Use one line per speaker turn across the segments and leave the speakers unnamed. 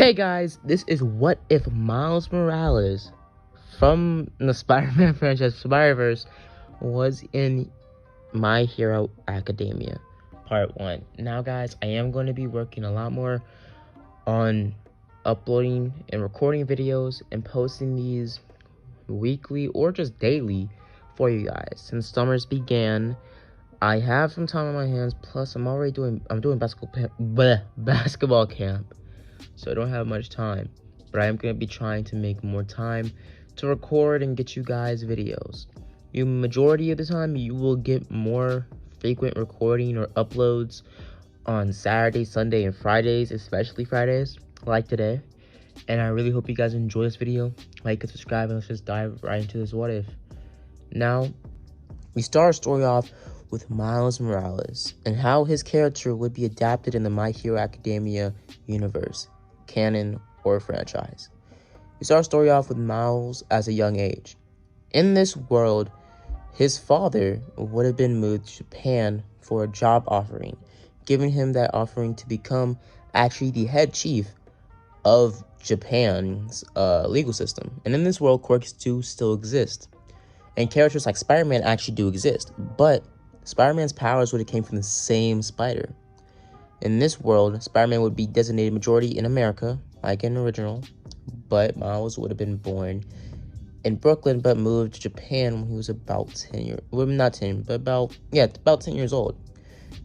Hey guys, this is what if Miles Morales from the Spider-Man franchise Spider-Verse was in My Hero Academia Part 1. Now guys, I am going to be working a lot more on uploading and recording videos and posting these weekly or just daily for you guys. Since summers began, I have some time on my hands, plus I'm doing basketball camp. So I don't have much time, but I am going to be trying to make more time to record and get you guys videos. Majority of the time, you will get more frequent recording or uploads on Saturday, Sunday, and Fridays, especially Fridays, like today. And I really hope you guys enjoy this video. Like and subscribe, and let's just dive right into this what if. Now, we start our story off with Miles Morales and how his character would be adapted in the My Hero Academia universe, canon, or franchise. We start our story off with Miles as a young age. In this world, his father would have been moved to Japan for a job offering, giving him that offering to become actually the head chief of Japan's legal system. And in this world, quirks do still exist. And characters like Spider-Man actually do exist, but Spider-Man's powers would have came from the same spider. In this world, Spider-Man would be designated majority in America, like in the original, but Miles would have been born in Brooklyn, but moved to Japan when he was about 10 years, well, not 10, but about 10 years old.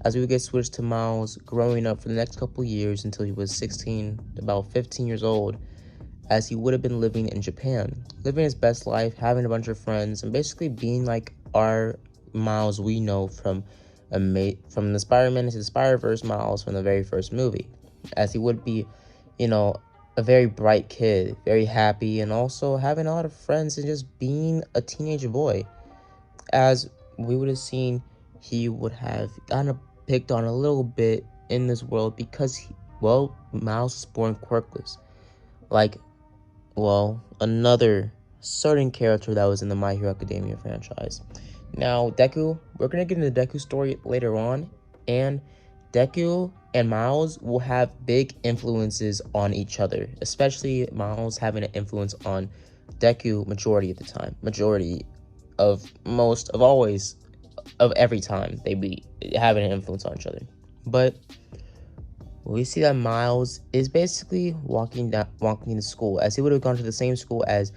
As we would get switched to Miles growing up for the next couple years until he was 16, about 15 years old, as he would have been living in Japan, living his best life, having a bunch of friends, and basically being like our Miles we know from the Spider-Man into the Spider-Verse Miles from the very first movie, as he would be, a very bright kid, very happy, and also having a lot of friends and just being a teenage boy. As we would have seen, he would have gotten picked on a little bit in this world because, Miles was born quirkless. Another certain character that was in the My Hero Academia franchise. Now, Deku, we're going to get into Deku's story later on, and Deku and Miles will have big influences on each other, especially Miles having an influence on Deku majority of the time, every time they be having an influence on each other. But we see that Miles is basically walking to school, as he would have gone to the same school as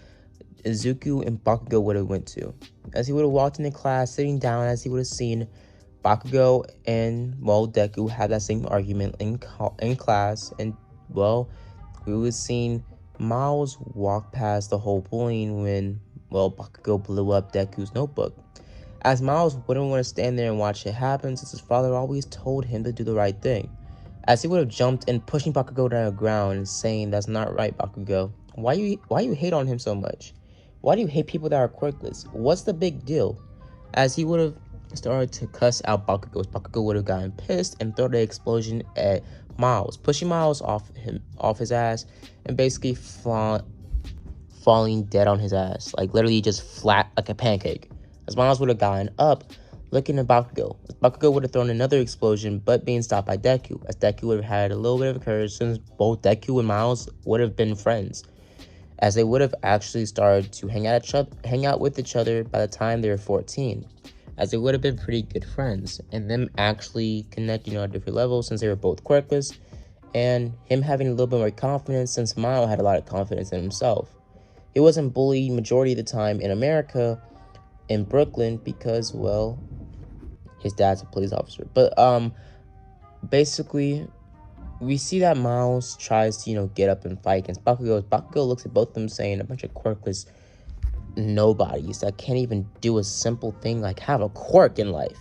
Izuku and Bakugo would have went to. As he would have walked into class, sitting down, as he would have seen Bakugo and, Deku have that same argument in class. And, we would have seen Miles walk past the whole bullying when, Bakugo blew up Deku's notebook. As Miles wouldn't want to stand there and watch it happen, since his father always told him to do the right thing. As he would have jumped and pushing Bakugo down the ground and saying, "That's not right, Bakugo. Why you hate on him so much? Why do you hate people that are quirkless? What's the big deal?" As he would have started to cuss out Bakugo, Bakugo would have gotten pissed and thrown the explosion at Miles, pushing Miles off his ass, and basically falling dead on his ass, like literally just flat like a pancake. As Miles would have gotten up, looking at Bakugo. Bakugo would have thrown another explosion, but being stopped by Deku, as Deku would have had a little bit of courage, since both Deku and Miles would have been friends, as they would have actually started to hang out with each other by the time they were 14, as they would have been pretty good friends, and them actually connecting on a different level since they were both quirkless, and him having a little bit more confidence since Miles had a lot of confidence in himself. He wasn't bullied majority of the time in America, in Brooklyn, because, his dad's a police officer. But basically, we see that Miles tries to, get up and fight against Bakugo. Bakugo looks at both of them saying, a bunch of quirkless nobodies that can't even do a simple thing like have a quirk in life.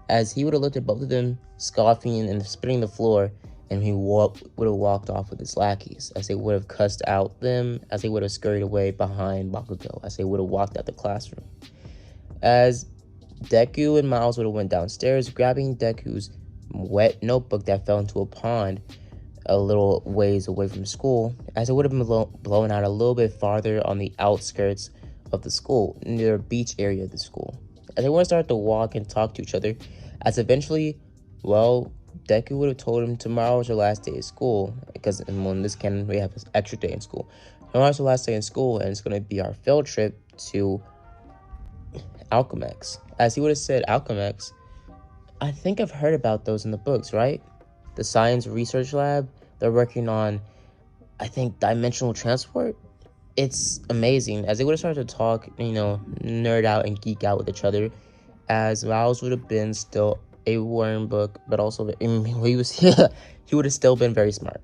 As he would have looked at both of them, scoffing and spitting the floor, and he would have walked off with his lackeys, as they would have cussed out them, as they would have scurried away behind Bakugo, as they would have walked out the classroom. As Deku and Miles would have went downstairs, grabbing Deku's wet notebook that fell into a pond a little ways away from school, as it would have been blown out a little bit farther on the outskirts of the school, near the beach area of the school. As they would have started to walk and talk to each other, as eventually, Deku would have told him tomorrow's your last day of school, because in this canon we have this extra day in school. Tomorrow's the last day in school, and it's going to be our field trip to Alchemex. As he would have said, Alchemex, I think I've heard about those in the books, right? The science research lab, they're working on, I think, dimensional transport. It's amazing. As they would have started to talk, nerd out and geek out with each other, as Miles would have been still a worm book, but also he would have still been very smart.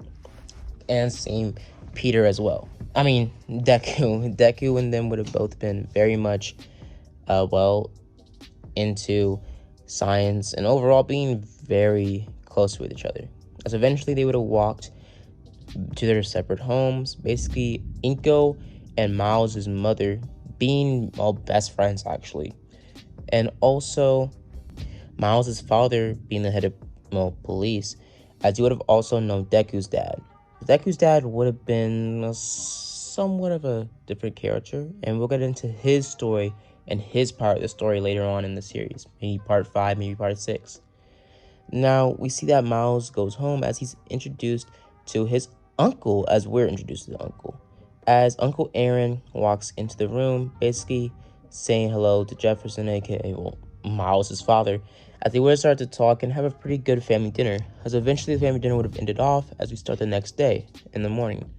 And same Peter as well. I mean, Deku and them would have both been very much into science and overall being very close with each other. As eventually they would have walked to their separate homes, basically Inko and Miles' mother being best friends actually. And also Miles' father being the head of police, as you would have also known Deku's dad. Deku's dad would have been somewhat of a different character, and we'll get into his story and his part of the story later on in the series, maybe part 5, maybe part 6. Now, we see that Miles goes home as he's introduced to his uncle, as we're introduced to the uncle. As Uncle Aaron walks into the room, basically saying hello to Jefferson, aka Miles' father, as they would have started to talk and have a pretty good family dinner, as eventually the family dinner would have ended off as we start the next day in the morning.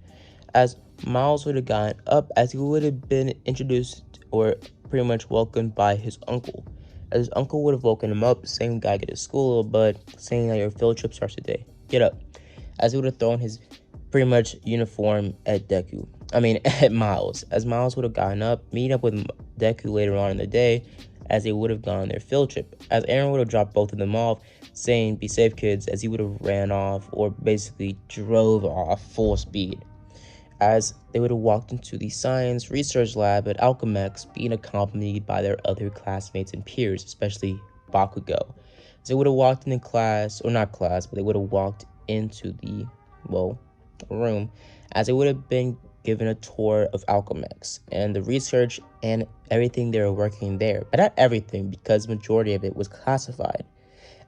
As Miles would have gotten up, as he would have been introduced or pretty much welcomed by his uncle. As his uncle would have woken him up, saying, "Gotta get to school, but saying that your field trip starts today. Get up." As he would have thrown his pretty much uniform at at Miles. As Miles would have gotten up, meeting up with Deku later on in the day, as they would have gone on their field trip. As Aaron would have dropped both of them off, saying, "Be safe, kids," as he would have ran off or basically drove off full speed. As they would have walked into the science research lab at Alchemex, being accompanied by their other classmates and peers, especially Bakugo. As they would have walked into class, or not class, but they would have walked into the, room, as they would have been given a tour of Alchemex and the research and everything they were working there. But not everything, because majority of it was classified.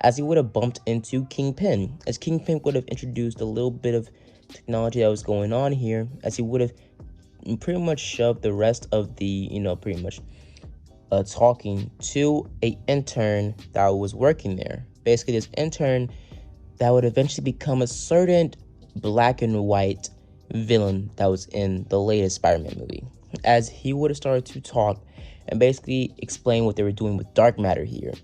As he would have bumped into Kingpin, as Kingpin would have introduced a little bit of technology that was going on here, as he would have pretty much shoved the rest of the, talking to a intern that was working there. Basically, this intern that would eventually become a certain black and white villain that was in the latest Spider-Man movie. As he would have started to talk and basically explain what they were doing with dark matter here.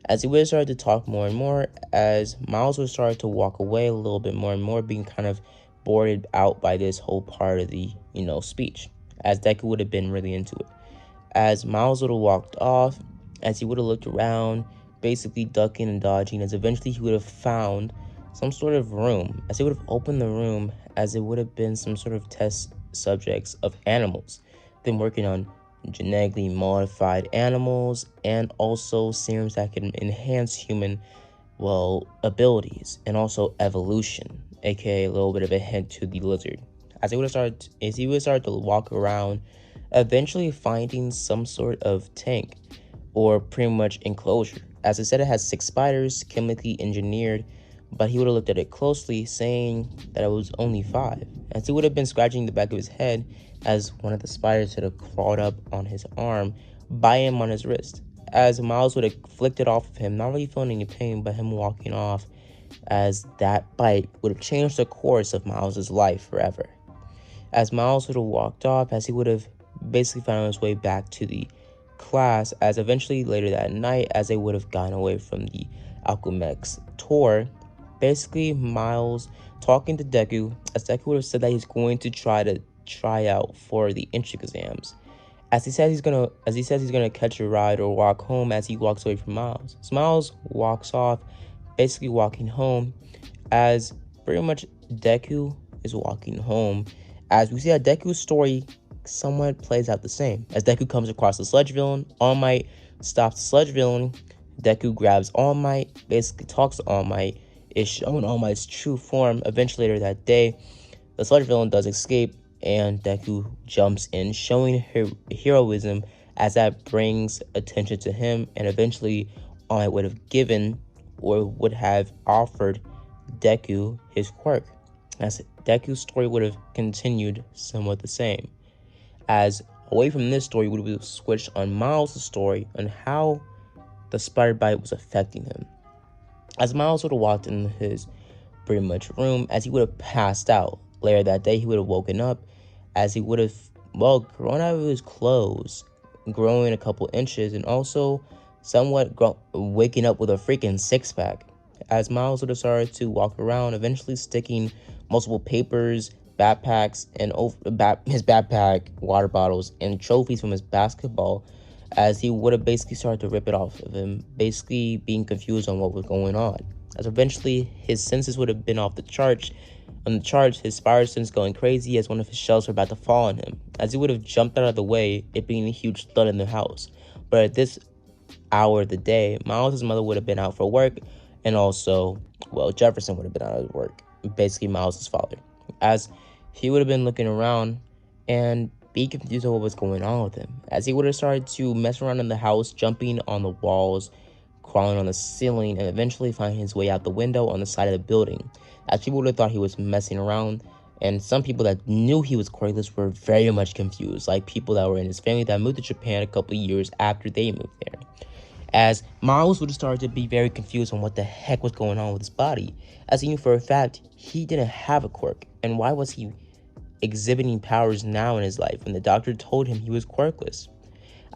As he would have started to talk more and more, as Miles would start to walk away a little bit more and more, being kind of boarded out by this whole part of the, speech, as Deku would have been really into it. As Miles would have walked off, as he would have looked around, basically ducking and dodging, as eventually he would have found some sort of room. As he would have opened the room, as it would have been some sort of test subjects of animals, them working on genetically modified animals and also serums that can enhance human abilities and also evolution, aka a little bit of a hint to the lizard. As he would start to walk around, eventually finding some sort of tank or pretty much enclosure. As I said, it has 6 spiders, chemically engineered, but he would have looked at it closely, saying that it was only 5. As he would have been scratching the back of his head, as one of the spiders had crawled up on his arm, by him on his wrist. As Miles would have flicked it off of him, not really feeling any pain, but him walking off, as that bite would have changed the course of Miles' life forever. As Miles would have walked off, as he would have basically found his way back to the class, as eventually later that night, as they would have gone away from the Alchemex tour, basically Miles talking to Deku, as Deku would have said that he's going to try out for the entrance exams. As he says he's gonna catch a ride or walk home, as he walks away from Miles. So Miles walks off, basically walking home, as pretty much Deku is walking home. As we see that Deku's story somewhat plays out the same. As Deku comes across the sludge villain, All Might stops the sludge villain. Deku grabs All Might, basically talks to All Might, is shown All Might's true form. Eventually later that day, the sludge villain does escape, and Deku jumps in, showing her heroism, as that brings attention to him, and eventually All Might would have given or would have offered Deku his quirk, as Deku's story would have continued somewhat the same. As away from this story, we would have switched on Miles' story on how the spider bite was affecting him. As Miles would have walked in his pretty much room, as he would have passed out. Later that day, he would have woken up, as he would have, grown out of his clothes, growing a couple inches, and also somewhat waking up with a freaking six-pack. As Miles would have started to walk around, eventually sticking multiple papers, backpacks, and his backpack, water bottles, and trophies from his basketball, as he would have basically started to rip it off of him, basically being confused on what was going on. As eventually his senses would have been off the charts. On the charts, his spider sense going crazy as one of his shells were about to fall on him. As he would have jumped out of the way, it being a huge thud in the house. But at this hour of the day, Miles' mother would have been out for work, and also, Jefferson would have been out of work. Basically, Miles' father. As he would have been looking around and be confused on what was going on with him. As he would have started to mess around in the house, jumping on the walls, crawling on the ceiling, and eventually finding his way out the window on the side of the building. As people would have thought he was messing around, and some people that knew he was quirkless were very much confused, like people that were in his family that moved to Japan a couple years after they moved there. As Miles would have started to be very confused on what the heck was going on with his body, as he knew for a fact he didn't have a quirk, and why was he exhibiting powers now in his life when the doctor told him he was quirkless.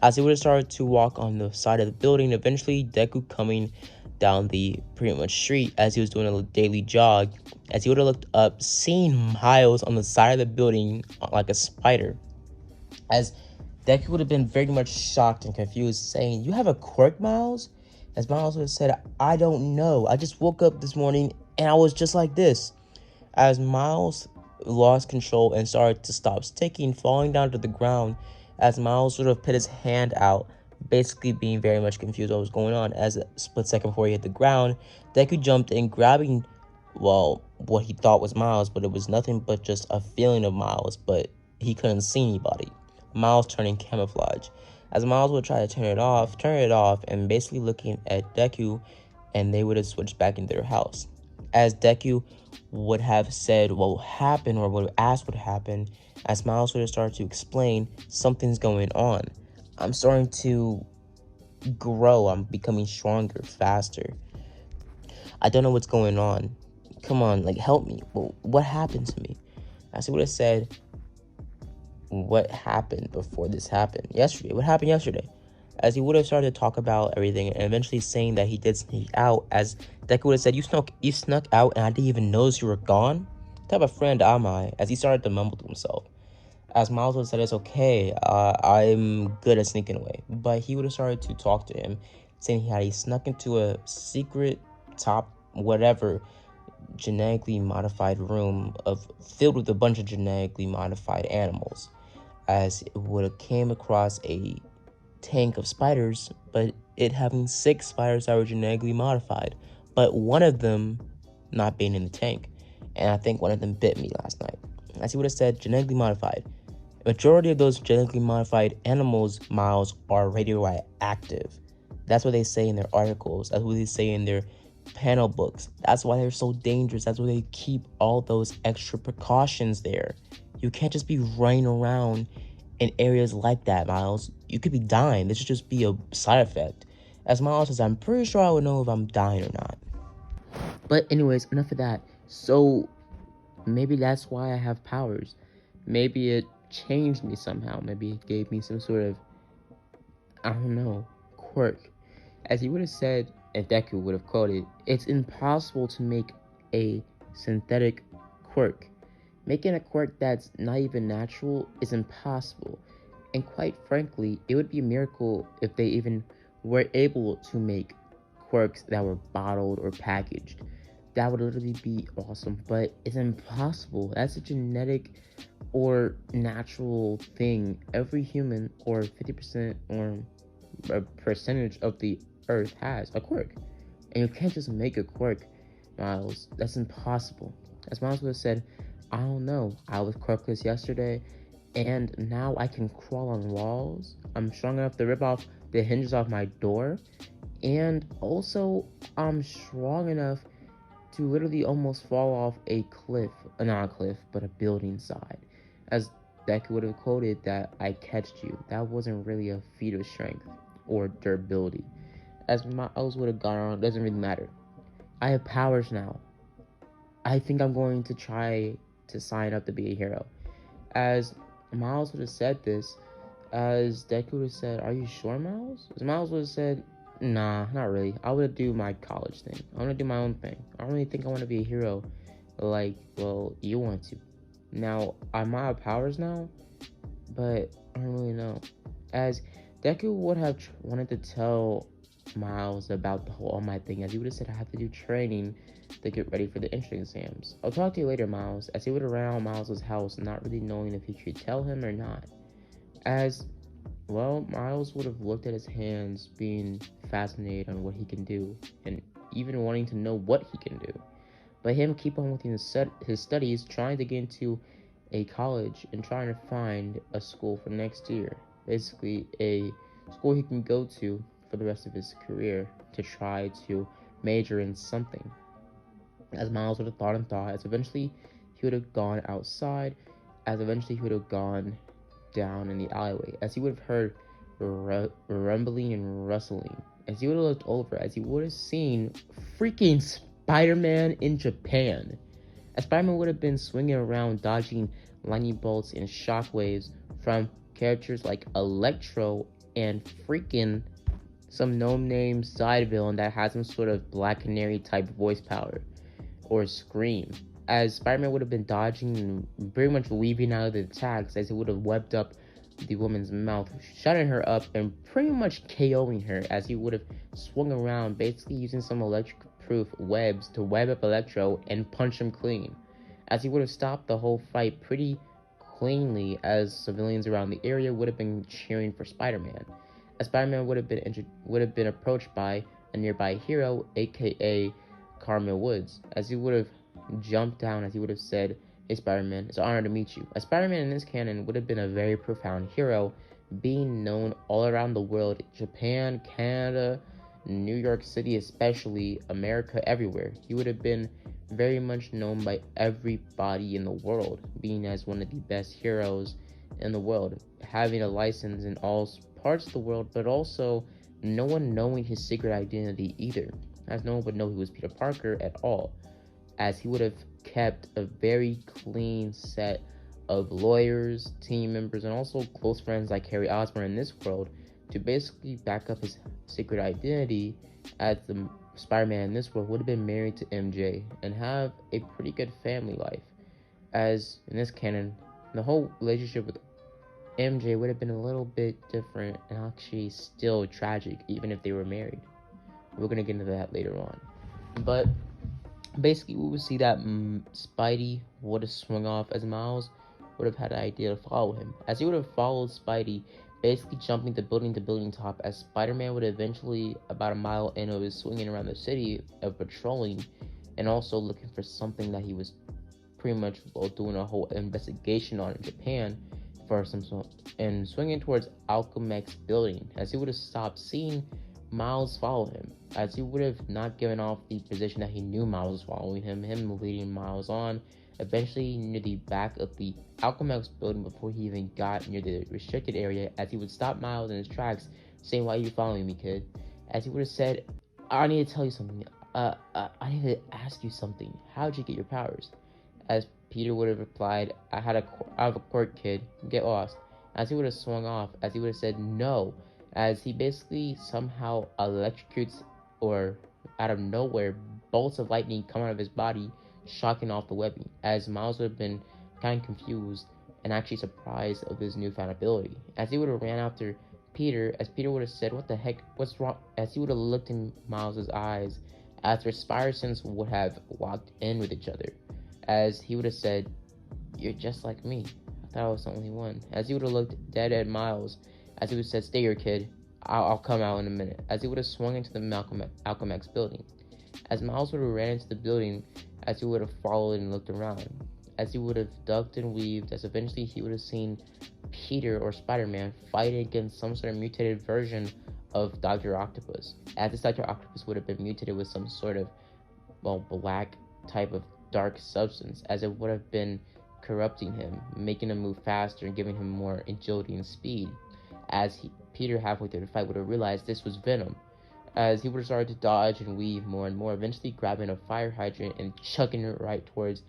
As he would have started to walk on the side of the building, eventually Deku coming down the pretty much street as he was doing a daily jog, as he would have looked up, seeing Miles on the side of the building like a spider. As Deku would have been very much shocked and confused, saying, "You have a quirk, Miles?" As Miles would have said, "I don't know. I just woke up this morning and I was just like this." As Miles lost control and started to stop sticking, falling down to the ground, as Miles sort of put his hand out, basically being very much confused what was going on. As a split second before he hit the ground, Deku jumped in, grabbing, what he thought was Miles, but it was nothing but just a feeling of Miles, but he couldn't see anybody. Miles turning camouflage. As Miles would try to turn it off, and basically looking at Deku, and they would have switched back into their house. As Deku would have said what will happen, or would have asked what happened, as Miles would have started to explain, something's going on. I'm starting to grow. I'm becoming stronger, faster. I don't know what's going on. Come on, help me. What happened to me? As he would have said, what happened before this happened? Yesterday. What happened yesterday? As he would have started to talk about everything, and eventually saying that he did sneak out, as Deku would have said, you snuck out and I didn't even notice you were gone? What type of friend am I? As he started to mumble to himself. As Miles would have said, it's okay, I'm good at sneaking away. But he would have started to talk to him, saying he snuck into a secret genetically modified room filled with a bunch of genetically modified animals. As it would have came across a tank of spiders, but it having 6 spiders that were genetically modified, but one of them not being in the tank. And I think one of them bit me last night. As he would have said, genetically modified. Majority of those genetically modified animals, Miles, are radioactive. That's what they say in their articles. That's what they say in their panel books. That's why they're so dangerous. That's why they keep all those extra precautions there. You can't just be running around in areas like that, Miles. You could be dying. This should just be a side effect. As Miles says, I'm pretty sure I would know if I'm dying or not. But anyways, enough of that. So maybe that's why I have powers. Maybe it changed me somehow. Maybe it gave me some sort of, I don't know, quirk. As he would have said, and Deku would have quoted, it's impossible to make a synthetic quirk. Making a quirk that's not even natural is impossible. And quite frankly, it would be a miracle if they even were able to make quirks that were bottled or packaged. That would literally be awesome, but it's impossible. That's a genetic or natural thing. Every human, or 50% or a percentage of the earth, has a quirk. And you can't just make a quirk, Miles. That's impossible. As Miles would have said, I don't know. I was quirkless yesterday, and now I can crawl on walls. I'm strong enough to rip off the hinges off my door, and also I'm strong enough to literally almost fall off a cliff, not a cliff, but a building side. As Deku would have quoted that, "I catched you." That wasn't really a feat of strength or durability. As Miles would have gone on, it doesn't really matter. I have powers now. I think I'm going to try to sign up to be a hero. As Miles would have said this, as Deku would have said, "Are you sure, Miles?" As Miles would have said, "Nah, not really. I want to do my college thing. I want to do my own thing. I don't really think I want to be a hero like, well, you want to." Now, I might have powers now, but I don't really know. As Deku would have wanted to tell Miles about the whole All Might thing, as he would have said, "I have to do training to get ready for the entrance exams. I'll talk to you later, Miles." As he would have ran out of Miles' house, not really knowing if he should tell him or not. As well, Miles would have looked at his hands, being fascinated on what he can do, and even wanting to know what he can do. But him keep on with his studies, trying to get into a college and trying to find a school for next year. Basically, a school he can go to for the rest of his career to try to major in something. As Miles would have thought and thought, as eventually he would have gone outside, as eventually he would have gone down in the alleyway, as he would have heard rumbling and rustling, as he would have looked over, as he would have seen freaking Spider-Man in Japan. As Spider-Man would have been swinging around, dodging lightning bolts and shockwaves from characters like Electro and freaking some no-name side villain that has some sort of Black Canary type voice power or scream. As Spider-Man would have been dodging and pretty much weaving out of the attacks, as he would have webbed up the woman's mouth, shutting her up and pretty much KOing her, as he would have swung around, basically using some electric-proof webs to web up Electro and punch him clean. As he would have stopped the whole fight pretty cleanly, as civilians around the area would have been cheering for Spider-Man. As Spider-Man would have been approached by a nearby hero, aka Carmel Woods, as he would have jumped down, as he would have said, "Hey Spider-Man, it's an honor to meet you." As Spider-Man in this canon would have been a very profound hero, being known all around the world, Japan, Canada, New York City especially, America, everywhere. He would have been very much known by everybody in the world, being as one of the best heroes in the world, having a license in all parts of the world, but also no one knowing his secret identity either, as no one would know he was Peter Parker at all, as he would have kept a very clean set of lawyers, team members, and also close friends like Harry Osborn in this world to basically back up his secret identity, as the Spider-Man in this world would have been married to MJ and have a pretty good family life, as in this canon, the whole relationship with MJ would have been a little bit different and actually still tragic, even if they were married. We're going to get into that later on. But basically, we would see that Spidey would have swung off, as Miles would have had an idea to follow him. As he would have followed Spidey, basically jumping to building top, as Spider-Man would eventually, about a mile in, of his swinging around the city of patrolling and also looking for something that he was pretty much doing a whole investigation on in Japan for some sort, and swinging towards Alchemix building, as he would have stopped, seeing Miles follow him, as he would have not given off the position that he knew Miles was following him leading Miles on, eventually near the back of the Alchemix building before he even got near the restricted area, as he would stop Miles in his tracks, saying, "Why are you following me, kid?" As he would have said, "I need to tell you something, I need to ask you something. How'd you get your powers?" As Peter would have replied, I have a quirk, kid. Get lost." As he would have swung off, as he would have said no, as he basically somehow electrocutes, or out of nowhere, bolts of lightning come out of his body, shocking off the webbing, as Miles would have been kind of confused and actually surprised of his newfound ability. As he would have ran after Peter, as Peter would have said, "What the heck, what's wrong?" As he would have looked in Miles' eyes, as their Spire-Sense would have locked in with each other, as he would have said, "You're just like me. I thought I was the only one." As he would have looked dead at Miles, as he would have said, "Stay here, kid. I'll come out in a minute." As he would have swung into the Alchemix building. As Miles would have ran into the building, as he would have followed and looked around. As he would have ducked and weaved, as eventually he would have seen Peter or Spider-Man fighting against some sort of mutated version of Dr. Octopus. As this Dr. Octopus would have been mutated with some sort of, black type of dark substance, as it would have been corrupting him, making him move faster and giving him more agility and speed. Peter, halfway through the fight, would have realized this was venom, as he would have started to dodge and weave more and more, eventually grabbing a fire hydrant and chucking it right towards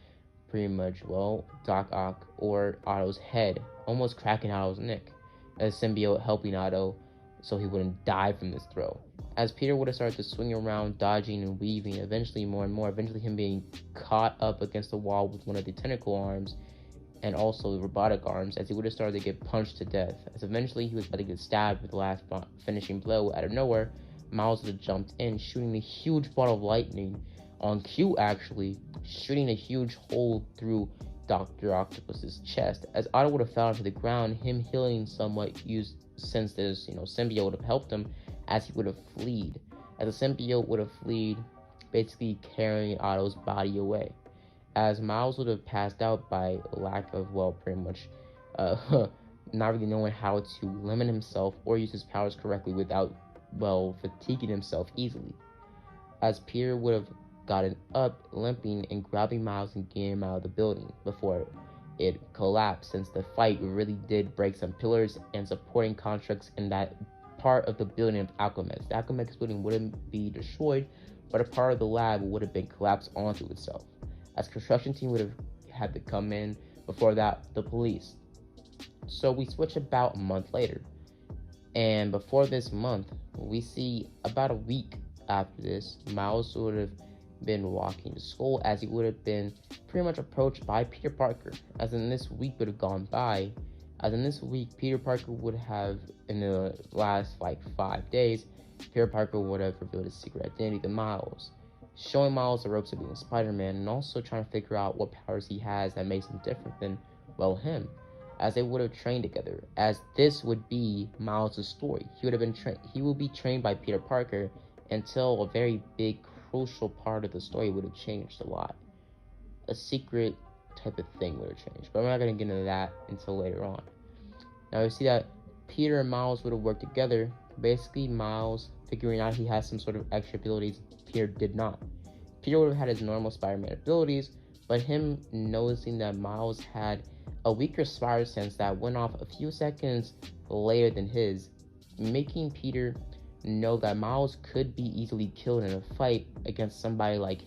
pretty much, well, Doc Ock or Otto's head, almost cracking Otto's neck, as symbiote helping Otto so he wouldn't die from this throw. As Peter would have started to swing around, dodging and weaving, eventually more and more, eventually him being caught up against the wall with one of the tentacle arms and also the robotic arms, as he would have started to get punched to death, as eventually he was about to get stabbed with the last finishing blow. Out of nowhere, Miles would have jumped in, shooting a huge ball of lightning, on cue actually, shooting a huge hole through Dr. Octopus's chest, as Otto would have fell to the ground, him healing somewhat used since this, symbiote would have helped him, as he would have fled. As the symbiote would have fled, basically carrying Otto's body away, as Miles would have passed out by lack of, well, pretty much, not really knowing how to limit himself or use his powers correctly without, well, fatiguing himself easily. As Peter would have gotten up, limping, and grabbing Miles and getting him out of the building before it collapsed, since the fight really did break some pillars and supporting constructs in that part of the building of Alchemist. The Alchemist building wouldn't be destroyed, but a part of the lab would have been collapsed onto itself, as construction team would have had to come in. Before that, the police. So we switch about a month later, and before this month, we see about a week after this, Miles would have been walking to school, as he would have been pretty much approached by Peter Parker, as in this week would have gone by, as in this week, Peter Parker would have, in the last 5 days, Peter Parker would have revealed his secret identity to Miles, showing Miles the ropes of being Spider-Man, and also trying to figure out what powers he has that makes him different than, well, him, as they would have trained together, as this would be Miles' story. He will be trained by Peter Parker until a very big, crucial part of the story would have changed a lot. A secret type of thing would have changed, but we're not going to get into that until later on. Now we see that Peter and Miles would have worked together, basically Miles figuring out he has some sort of extra abilities Peter did not. Peter would have had his normal Spider-Man abilities, but him noticing that Miles had a weaker spider sense that went off a few seconds later than his, making Peter know that Miles could be easily killed in a fight against somebody like,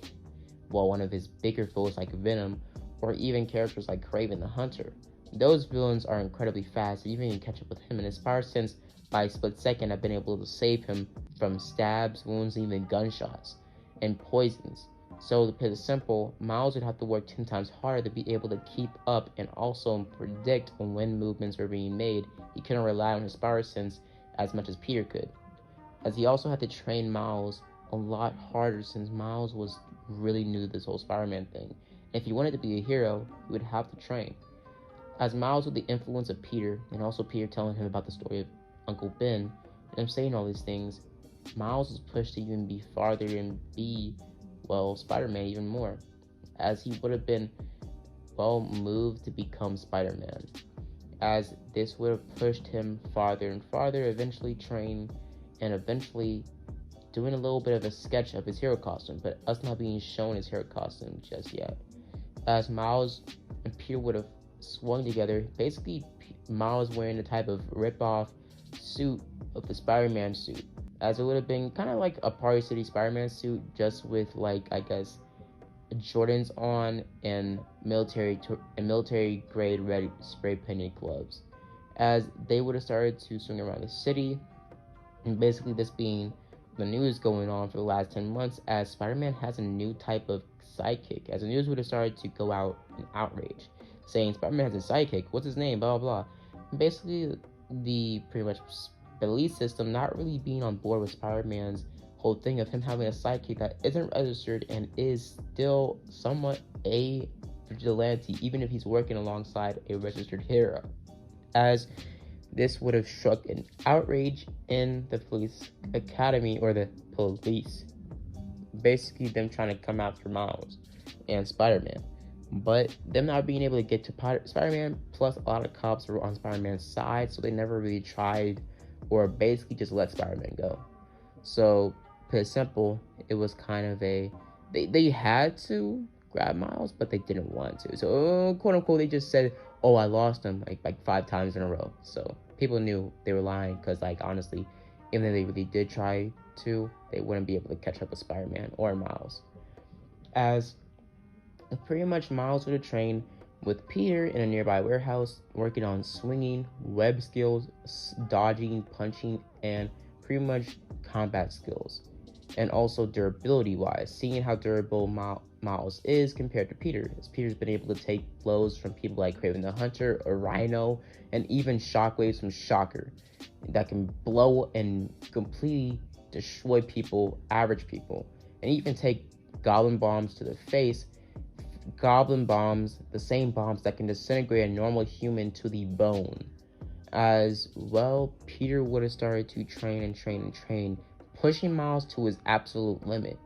well, one of his bigger foes like Venom, or even characters like Kraven the Hunter. Those villains are incredibly fast, and even can catch up with him, and his spider sense by a split second have been able to save him from stabs, wounds, and even gunshots and poisons. So to put it simple, Miles would have to work 10 times harder to be able to keep up and also predict when movements were being made. He couldn't rely on his spider sense as much as Peter could, as he also had to train Miles a lot harder, since Miles was really new to this whole Spider-Man thing. And if he wanted to be a hero, he would have to train. As Miles, with the influence of Peter, and also Peter telling him about the story of Uncle Ben, and him saying all these things, Miles was pushed to even be farther and be, well, Spider-Man even more, as he would have been, well, moved to become Spider-Man, as this would have pushed him farther and farther, eventually train, and eventually doing a little bit of a sketch of his hero costume, but us not being shown his hero costume just yet. As Miles and Peter would have swung together, basically Miles wearing a type of rip-off suit of the Spider-Man suit, as it would have been kind of like a Party City Spider-Man suit, just with Jordans on and military grade red spray painted gloves, as they would have started to swing around the city, and basically this being the news going on for the last 10 months, as Spider-Man has a new type of sidekick, as the news would have started to go out in outrage, saying Spider-Man has a sidekick, what's his name, blah blah blah. And basically the pretty much belief system not really being on board with Spider-Man's whole thing of him having a sidekick that isn't registered and is still somewhat a vigilante, even if he's working alongside a registered hero, as this would have struck an outrage in the police academy, or the police, basically them trying to come after Miles and Spider-Man, but them not being able to get to Spider-Man, plus a lot of cops were on Spider-Man's side, so they never really tried or basically just let Spider-Man go. So, put it simple, it was kind of they had to grab Miles, but they didn't want to. So, quote unquote, they just said, "Oh, I lost him like 5 times in a row." So people knew they were lying because, like, honestly, even though they really did try to, they wouldn't be able to catch up with Spider-Man or Miles. As pretty much Miles would have trained with Peter in a nearby warehouse, working on swinging, web skills, dodging, punching, and pretty much combat skills. And also durability wise, seeing how durable Miles is compared to Peter, as Peter's been able to take blows from people like Kraven the Hunter or Rhino, and even shockwaves from Shocker that can blow and completely destroy people, average people, and even take goblin bombs to the face. Goblin bombs, the same bombs that can disintegrate a normal human to the bone. As well, Peter would have started to train, pushing Miles to his absolute limit.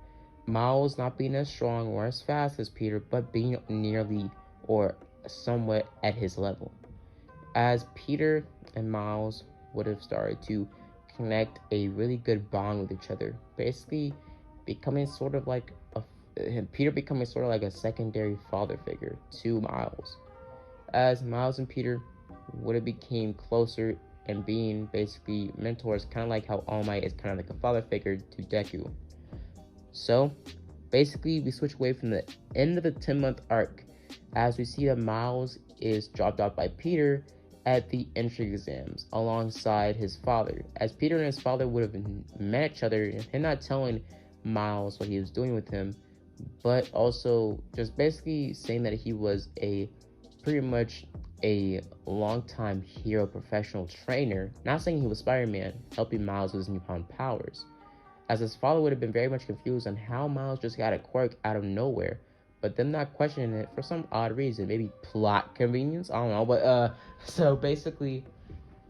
Miles not being as strong or as fast as Peter, but being nearly or somewhat at his level. As Peter and Miles would have started to connect a really good bond with each other, basically becoming sort of like Peter becoming sort of like a secondary father figure to Miles. As Miles and Peter would have became closer and being basically mentors, kind of like how All Might is kind of like a father figure to Deku. So basically we switch away from the end of the 10-month arc as we see that Miles is dropped off by Peter at the entry exams alongside his father, as Peter and his father would have met each other, him not telling Miles what he was doing with him, but also just basically saying that he was a pretty much a long-time hero professional trainer, not saying he was Spider-Man, helping Miles with his newfound powers. As his father would have been very much confused on how Miles just got a quirk out of nowhere, but them not questioning it for some odd reason, maybe plot convenience, I don't know, but so basically,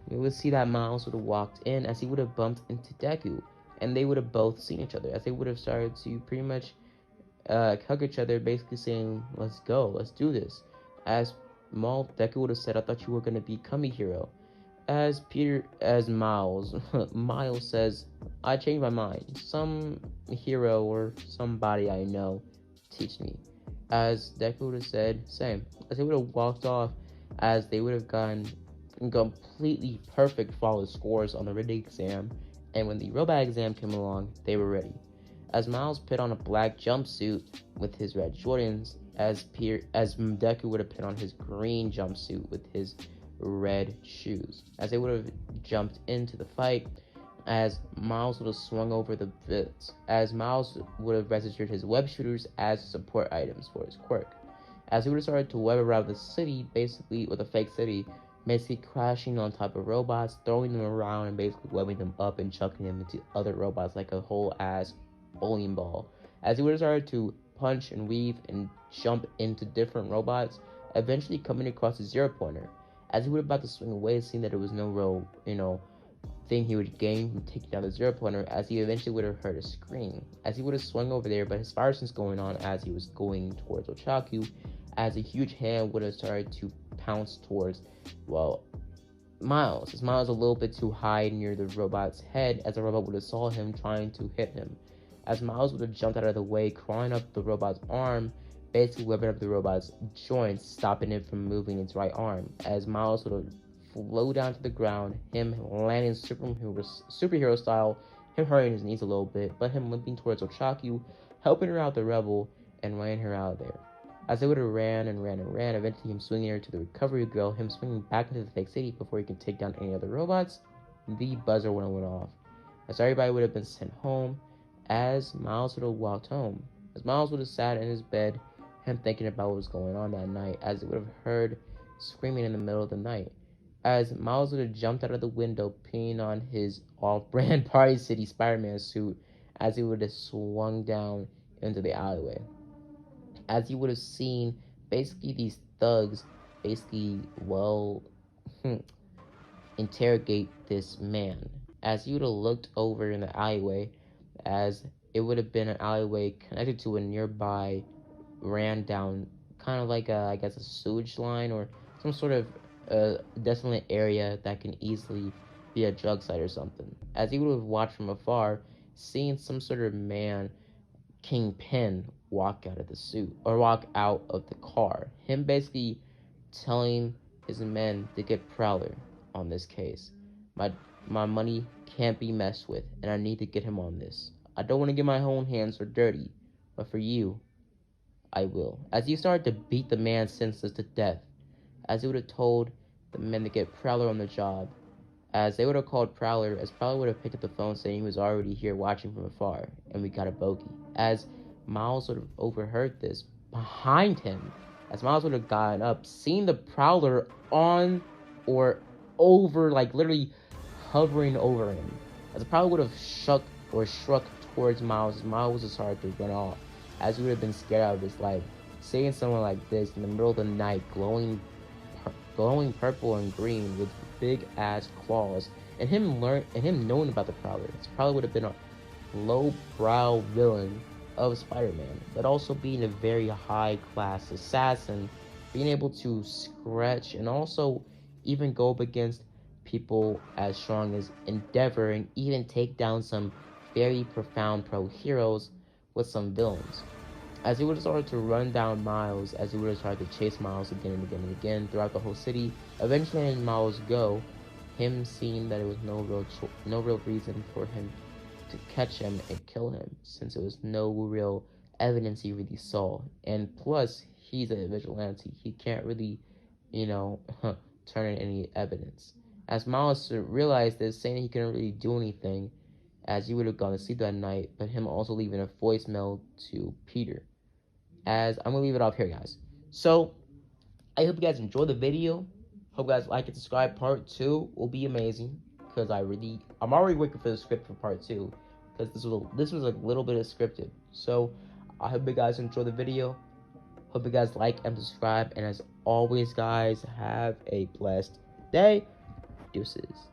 we would see that Miles would have walked in as he would have bumped into Deku, and they would have both seen each other, as they would have started to pretty much hug each other, basically saying, "Let's go, let's do this." As Deku would have said, "I thought you were going to become a hero." As Miles, Miles says, "I changed my mind. Some hero or somebody I know teach me." As Deku would have said, same. As they would have walked off, as they would have gotten completely perfect flawless scores on the written exam, and when the robot exam came along, they were ready. As Miles put on a black jumpsuit with his red Jordans, as Deku would have put on his green jumpsuit with his red shoes. As they would have jumped into the fight, as Miles would have swung over the bits, as Miles would have registered his web shooters as support items for his quirk. As he would have started to web around the city, basically with a fake city, basically crashing on top of robots, throwing them around and basically webbing them up and chucking them into other robots like a whole ass bowling ball. As he would have started to punch and weave and jump into different robots, eventually coming across a zero pointer. As he would have about to swing away, seeing that there was no real, thing he would gain from taking down the zero pointer, as he eventually would have heard a scream. As he would have swung over there, but his fire sense going on as he was going towards Ochaku, as a huge hand would have started to pounce towards, Miles. As Miles a little bit too high near the robot's head, as the robot would have saw him trying to hit him. As Miles would have jumped out of the way, crawling up the robot's arm, basically webbing up the robot's joints, stopping it from moving its right arm. As Miles would have flow down to the ground, him landing superhero style, him hurting his knees a little bit, but him limping towards Ochaku, helping her out the rebel, and running her out of there. As they would have ran, eventually him swinging her to the recovery grill, him swinging back into the fake city before he could take down any other robots, the buzzer would have went off. As everybody would have been sent home, as Miles would have walked home. As Miles would have sat in his bed, him thinking about what was going on that night, as he would have heard screaming in the middle of the night. As Miles would have jumped out of the window, peeing on his off-brand Party City Spider-Man suit, as he would have swung down into the alleyway. As he would have seen, basically these thugs, interrogate this man. As he would have looked over in the alleyway, as it would have been an alleyway connected to a nearby ran down, kind of like a sewage line or some sort of desolate area that can easily be a drug site or something. As he would have watched from afar, seeing some sort of man, kingpin walk out of the suit or walk out of the car. Him basically telling his men to get Prowler on this case. My money can't be messed with, and I need to get him on this. I don't want to get my own hands dirty, but for you, I will. As he started to beat the man senseless to death, as he would have told the men to get Prowler on the job, as they would have called Prowler, as Prowler would have picked up the phone saying he was already here watching from afar, and we got a bogey. As Miles would have overheard this behind him, as Miles would have gotten up, seen the Prowler on or over, like literally hovering over him. As the Prowler would have struck towards Miles, Miles was started to run off, as he would have been scared out of his life. Seeing someone like this in the middle of the night, glowing purple and green with big ass claws, and him knowing about the Prowler, this probably would have been a low-brow villain of Spider-Man, but also being a very high-class assassin, being able to scratch and also even go up against people as strong as Endeavor and even take down some very profound pro heroes with some villains. As he would have started to run down Miles, as he would have started to chase Miles again and again and again throughout the whole city, eventually letting Miles go, him seeing that it was no real reason for him to catch him and kill him, since there was no real evidence he really saw. And plus, he's a vigilante. He can't really, turn in any evidence. As Miles realized this, saying he couldn't really do anything, as he would have gone to sleep that night, but him also leaving a voicemail to Peter. As I'm gonna leave it off here, guys. So I hope you guys enjoyed the video. Hope you guys like and subscribe. Part 2 will be amazing, because I'm already waiting for the script for part 2, because this was a little bit of scripted. So I hope you guys enjoy the video. Hope you guys like and subscribe, and as always, guys, have a blessed day. Deuces.